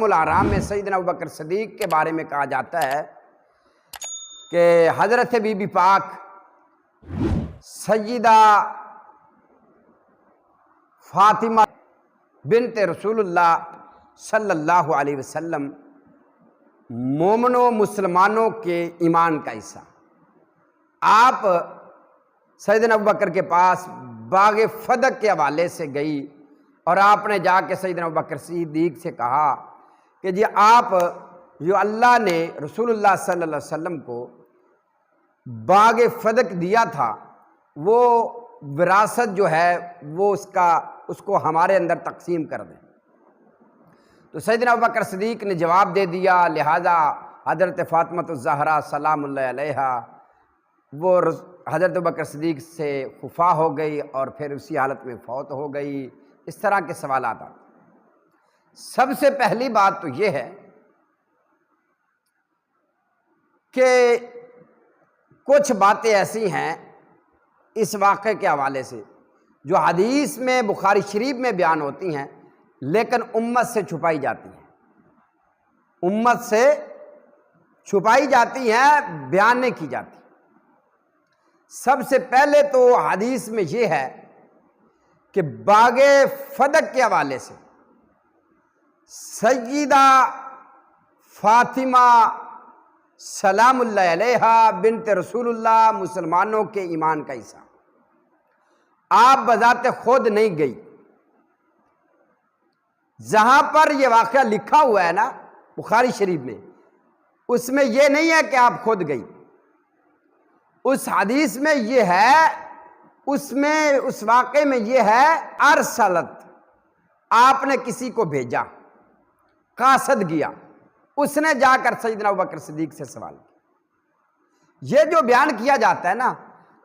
الآرام میں سیدنا ابوبکر صدیق کے بارے میں کہا جاتا ہے کہ حضرت بی بی پاک سیدہ فاطمہ بنت رسول اللہ صلی اللہ علیہ وسلم مومنوں مسلمانوں کے ایمان کا حصہ، آپ سیدنا ابوبکر کے پاس باغ فدق کے حوالے سے گئی اور آپ نے جا کے سیدنا ابوبکر صدیق سے کہا کہ جی آپ جو اللہ نے رسول اللہ صلی اللہ علیہ وسلم کو باغ فدق دیا تھا وہ وراثت جو ہے وہ اس کو ہمارے اندر تقسیم کر دیں۔ تو سیدنا ابوبکر صدیق نے جواب دے دیا، لہذا حضرت فاطمہ الزہرا سلام اللہ علیہا وہ حضرت ابوبکر صدیق سے خفا ہو گئی اور پھر اسی حالت میں فوت ہو گئی۔ اس طرح کے سوالات آتے۔ سب سے پہلی بات تو یہ ہے کہ کچھ باتیں ایسی ہیں اس واقعے کے حوالے سے جو حدیث میں بخاری شریف میں بیان ہوتی ہیں لیکن امت سے چھپائی جاتی ہیں، امت سے چھپائی جاتی ہیں، بیان نہیں کی جاتی۔ سب سے پہلے تو حدیث میں یہ ہے کہ باغ فدق کے حوالے سے سیدہ فاطمہ سلام اللہ علیہا بنت رسول اللہ مسلمانوں کے ایمان کا حصہ، آپ بذات خود نہیں گئی۔ جہاں پر یہ واقعہ لکھا ہوا ہے نا بخاری شریف میں، اس میں یہ نہیں ہے کہ آپ خود گئی، اس حدیث میں یہ ہے، اس واقعے میں یہ ہے ارسلت، آپ نے کسی کو بھیجا، قاصد گیا، اس نے جا کر سیدنا ابوبکر صدیق سے سوال کیا۔ یہ جو بیان کیا جاتا ہے نا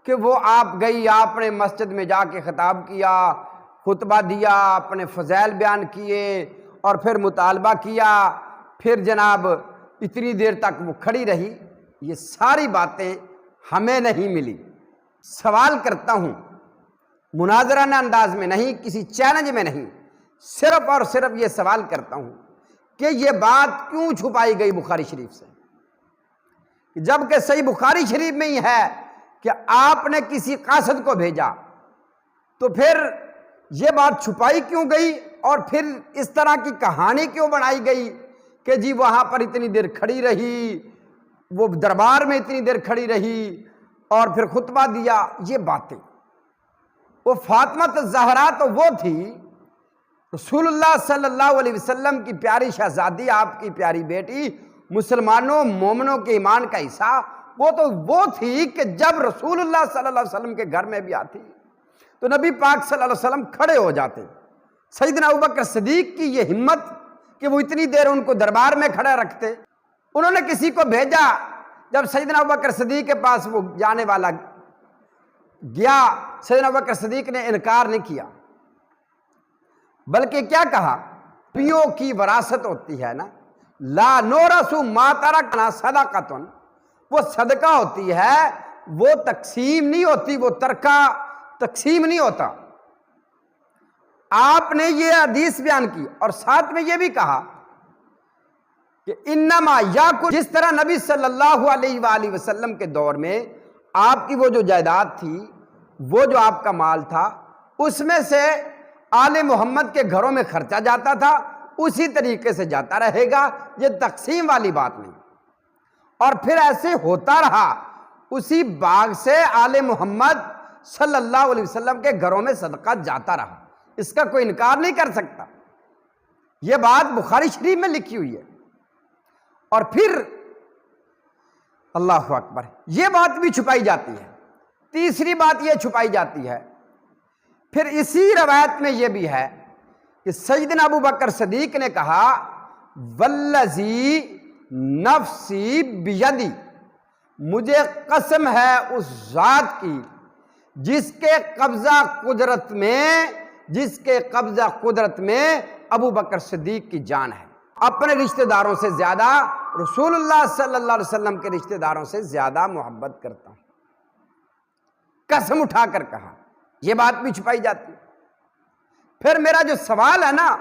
کہ وہ آپ گئی، آپ نے مسجد میں جا کے خطاب کیا، خطبہ دیا، اپنے فضائل بیان کیے اور پھر مطالبہ کیا، پھر جناب اتنی دیر تک وہ کھڑی رہی، یہ ساری باتیں ہمیں نہیں ملی۔ سوال کرتا ہوں مناظرانہ انداز میں نہیں، کسی چیلنج میں نہیں، صرف اور صرف یہ سوال کرتا ہوں کہ یہ بات کیوں چھپائی گئی بخاری شریف سے، جبکہ صحیح بخاری شریف میں ہی ہے کہ آپ نے کسی قاصد کو بھیجا، تو پھر یہ بات چھپائی کیوں گئی اور پھر اس طرح کی کہانی کیوں بنائی گئی کہ جی وہاں پر اتنی دیر کھڑی رہی، وہ دربار میں اتنی دیر کھڑی رہی اور پھر خطبہ دیا۔ یہ باتیں وہ فاطمہ الزہرا تو وہ تھی رسول اللہ صلی اللہ علیہ وسلم کی پیاری شہزادی، آپ کی پیاری بیٹی، مسلمانوں مومنوں کے ایمان کا حصہ، وہ تو وہ تھی کہ جب رسول اللہ صلی اللہ علیہ وسلم کے گھر میں بھی آتی تو نبی پاک صلی اللہ علیہ وسلم کھڑے ہو جاتے۔ سیدنا ابوبکر صدیق کی یہ ہمت کہ وہ اتنی دیر ان کو دربار میں کھڑا رکھتے۔ انہوں نے کسی کو بھیجا، جب سیدنا ابوبکر صدیق کے پاس وہ جانے والا گیا، سیدنا ابوبکر صدیق نے انکار نہیں کیا، بلکہ کیا کہا، پیوں کی وراثت ہوتی ہے نا، لا نورث ما ترکنا صدقۃ، وہ صدقہ ہوتی ہے، وہ تقسیم نہیں ہوتی، وہ ترکہ تقسیم نہیں ہوتا۔ آپ نے یہ حدیث بیان کی اور ساتھ میں یہ بھی کہا کہ انما یاکل، جس طرح نبی صلی اللہ علیہ وآلہ وسلم کے دور میں آپ کی وہ جو جائیداد تھی، وہ جو آپ کا مال تھا، اس میں سے آل محمد کے گھروں میں خرچہ جاتا تھا، اسی طریقے سے جاتا رہے گا، یہ تقسیم والی بات نہیں۔ اور پھر ایسے ہوتا رہا، اسی باغ سے آل محمد صلی اللہ علیہ وسلم کے گھروں میں صدقہ جاتا رہا، اس کا کوئی انکار نہیں کر سکتا۔ یہ بات بخاری شریف میں لکھی ہوئی ہے۔ اور پھر اللہ اکبر، یہ بات بھی چھپائی جاتی ہے۔ تیسری بات یہ چھپائی جاتی ہے، پھر اسی روایت میں یہ بھی ہے کہ سیدنا ابوبکر صدیق نے کہا والذی نفسی بیدی، مجھے قسم ہے اس ذات کی جس کے قبضہ قدرت میں ابوبکر صدیق کی جان ہے، اپنے رشتہ داروں سے زیادہ، رسول اللہ صلی اللہ علیہ وسلم کے رشتہ داروں سے زیادہ محبت کرتا ہوں، قسم اٹھا کر کہا۔ یہ بات بھی چھپائی جاتی ہے۔ پھر میرا جو سوال ہے نا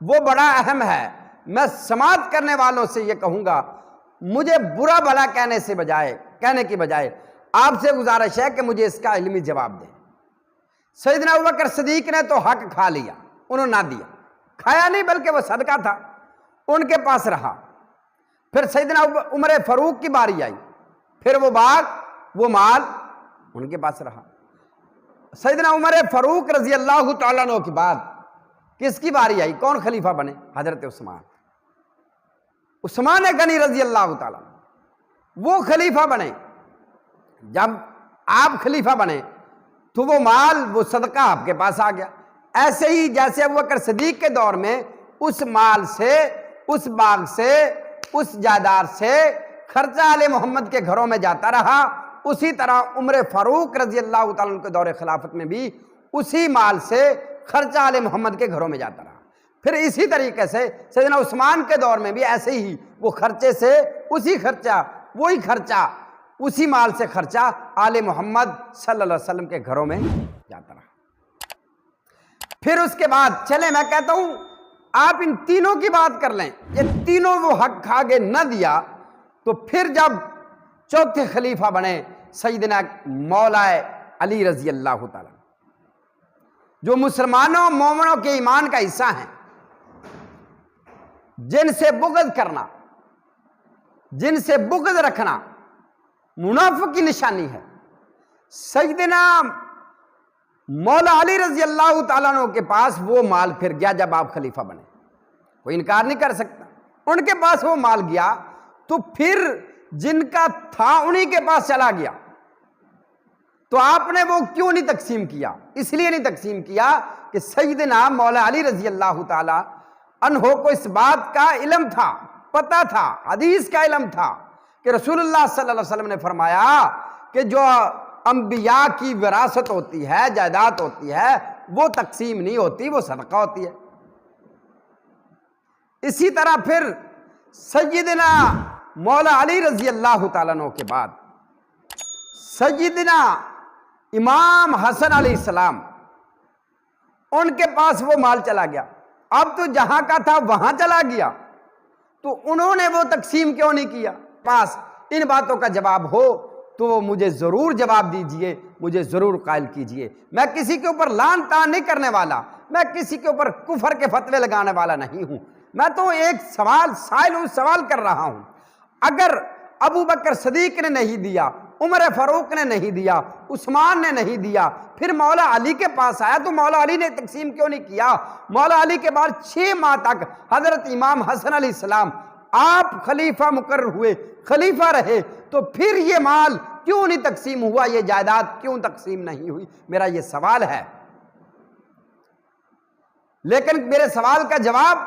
وہ بڑا اہم ہے، میں سماعت کرنے والوں سے یہ کہوں گا، مجھے برا بھلا کہنے کی بجائے آپ سے گزارش ہے کہ مجھے اس کا علمی جواب دیں۔ سیدنا ابوبکر صدیق نے تو حق کھا لیا، انہوں نے نہ دیا، کھایا نہیں بلکہ وہ صدقہ تھا، ان کے پاس رہا۔ پھر سیدنا عمر فاروق کی باری آئی، پھر وہ باغ وہ مال ان کے پاس رہا۔ سیدنا عمر فاروق رضی اللہ تعالیٰ عنہ کے بعد کس کی باری آئی؟ کون خلیفہ بنے؟ حضرت عثمان غنی رضی اللہ تعالیٰ عنہ، وہ خلیفہ بنے۔ جب آپ خلیفہ بنے تو وہ مال وہ صدقہ آپ کے پاس آ گیا۔ ایسے ہی جیسے ابوبکر صدیق کے دور میں اس مال سے، اس باغ سے، اس جائیداد سے خرچہ آل محمد کے گھروں میں جاتا رہا، اسی طرح عمر فاروق رضی اللہ تعالیٰ عنہ کے دور خلافت میں بھی اسی مال سے خرچہ آل محمد کے گھروں میں جاتا رہا۔ پھر اسی طریقے سے سیدنا عثمان کے دور میں بھی ایسے ہی وہ خرچے سے وہی خرچہ اسی مال سے خرچہ آل محمد صلی اللہ علیہ وسلم کے گھروں میں جاتا رہا۔ پھر اس کے بعد چلے میں کہتا ہوں آپ ان تینوں کی بات کر لیں، یہ تینوں وہ حق کھا کے نہ دیا، تو پھر جب چوتھے خلیفہ بنے سیدنا مولا علی رضی اللہ تعالیٰ، جو مسلمانوں مومنوں کے ایمان کا حصہ ہیں، جن سے بغض کرنا، جن سے بغض رکھنا منافق کی نشانی ہے۔ سیدنا مولا علی رضی اللہ تعالیٰ عنہ کے پاس وہ مال پھر گیا جب آپ خلیفہ بنے، کوئی انکار نہیں کر سکتا، ان کے پاس وہ مال گیا، تو پھر جن کا تھا انہی کے پاس چلا گیا، تو آپ نے وہ کیوں نہیں تقسیم کیا؟ اس لیے نہیں تقسیم کیا کہ سیدنا مولا علی رضی اللہ تعالی عنہ کو اس بات کا علم تھا، پتہ تھا، حدیث کا علم تھا کہ رسول اللہ صلی اللہ علیہ وسلم نے فرمایا کہ جو انبیاء کی وراثت ہوتی ہے، جائیداد ہوتی ہے، وہ تقسیم نہیں ہوتی، وہ صدقہ ہوتی ہے۔ اسی طرح پھر سیدنا مولا علی رضی اللہ تعالیٰ عنہ کے بعد سیدنا امام حسن علیہ السلام، ان کے پاس وہ مال چلا گیا، اب تو جہاں کا تھا وہاں چلا گیا، تو انہوں نے وہ تقسیم کیوں نہیں کیا؟ پاس ان باتوں کا جواب ہو تو وہ مجھے ضرور جواب دیجئے، مجھے ضرور قائل کیجئے۔ میں کسی کے اوپر لعن طعن نہیں کرنے والا، میں کسی کے اوپر کفر کے فتوے لگانے والا نہیں ہوں، میں تو ایک سوال کر رہا ہوں۔ اگر ابو بکر صدیق نے نہیں دیا، عمر فاروق نے نہیں دیا، عثمان نے نہیں دیا، پھر مولا علی کے پاس آیا تو مولا علی نے تقسیم کیوں نہیں کیا؟ مولا علی کے بعد 6 ماہ تک حضرت امام حسن علیہ السلام آپ خلیفہ مقرر ہوئے، خلیفہ رہے، تو پھر یہ مال کیوں نہیں تقسیم ہوا؟ یہ جائیداد کیوں تقسیم نہیں ہوئی؟ میرا یہ سوال ہے۔ لیکن میرے سوال کا جواب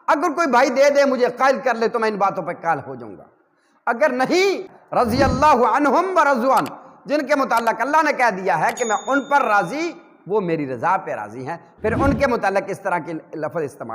اگر کوئی بھائی دے دے، مجھے قائل کر لے، تو میں ان باتوں پہ قائل ہو جاؤں گا۔ اگر نہیں، رضی اللہ عنہم ورضوا عنہ، جن کے متعلق اللہ نے کہہ دیا ہے کہ میں ان پر راضی، وہ میری رضا پہ راضی ہیں، پھر ان کے متعلق اس طرح کے لفظ استعمال